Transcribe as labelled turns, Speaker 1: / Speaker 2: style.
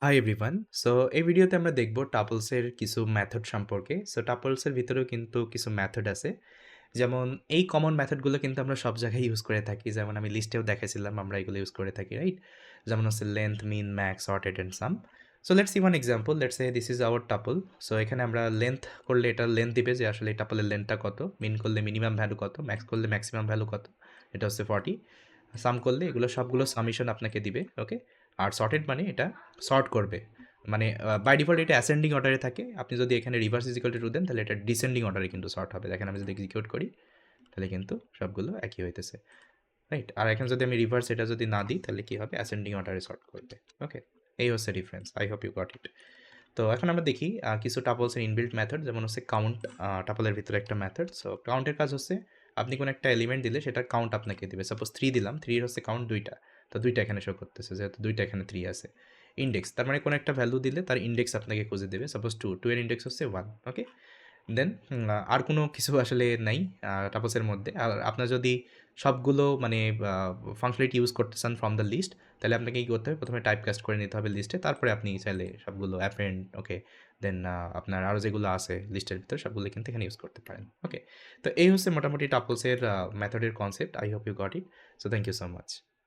Speaker 1: Hi everyone. So এই ভিডিওতে আমরা দেখব টাপলসের কিছু মেথড সম্পর্কে। সো টাপলসের ভিতরেও কিন্তু কিছু মেথড আছে। যেমন এই কমন মেথডগুলো কিন্তু আমরা সব জায়গায় ইউজ করে থাকি। যেমন আমি লিস্টেও দেখাইছিলাম আমরা এগুলো ইউজ করে থাকি, রাইট? যেমন হচ্ছে length, mean, max, sorted and sum. So let's see one example. Let's say this is our tuple. So এখানে আমরা লেংথ করলে এটা লেংথ দিবে যে আসলে এই টাপলের লেংথটা কত, মিন করলে মিনিমাম ভ্যালু কত, ম্যাক্স করলে ম্যাক্সিমাম ভ্যালু কত। এটা হচ্ছে 40। সাম করলে এগুলো সবগুলো সামেশন আপনাকে দিবে, ওকে? আর সর্টেড মানে এটা সর্ট করবে। মানে বাই ডিফল্ট এটা অ্যাসেন্ডিং অর্ডারে থাকে। আপনি যদি এখানে রিভার্স ইজ ইকুয়াল টু 2 দেন তাহলে এটা ডিসেন্ডিং অর্ডারে কিন্তু সর্ট হবে। দেখেন আমি যদি এক্সিকিউট করি তাহলে কিন্তু সবগুলো একই হইতেছে, রাইট? আর এখানে যদি আমি রিভার্স এটা যদি না দিই তাহলে কি হবে? অ্যাসেন্ডিং অর্ডারে সর্ট করবে, ওকে? এই হচ্ছে difference. I hope you got it. তো এখন আমরা দেখি কিছু টাপলসের ইনবিল্ট মেথড, যেমন হচ্ছে কাউন্ট। টাপলের ভিতরে একটা মেথড। সো কাউন্টের কাজ হচ্ছে আপনি কোনো একটা এলিমেন্ট দিলে সেটার কাউন্ট আপনাকে দিবে। সাপোজ 3 দিলাম, 3 এর হচ্ছে কাউন্ট 2টা। তো 2টা এখানে শো করতেছে যেহেতু 2টা এখানে 3 আছে। ইনডেক্স তার মানে কোনো একটা ভ্যালু দিলে তার ইনডেক্স আপনাকে খুঁজে দেবে। সাপোজ 2, 2 এর ইনডেক্স হচ্ছে 1, ওকে? দেন আর কোনো কিছু আসলে নাই টাপসের মধ্যে। আর আপনার যদি সবগুলো মানে ফাংশনালিটি ইউজ করতে চান ফ্রম দ্য লিস্ট, তাহলে আপনাকে কি করতে হবে? প্রথমে টাইপ কাস্ট করে নিতে হবে লিস্টে। তারপরে আপনি চাইলে সবগুলো অ্যাপেন্ড, ওকে? দেন আপনার আরও যেগুলো আছে লিস্টের ভিতরে সবগুলো কিন্তু এখানে ইউজ করতে পারেন, ওকে? তো এই হচ্ছে মোটামুটি টাপলসের মেথডের concept. I hope you got it. So thank you so much.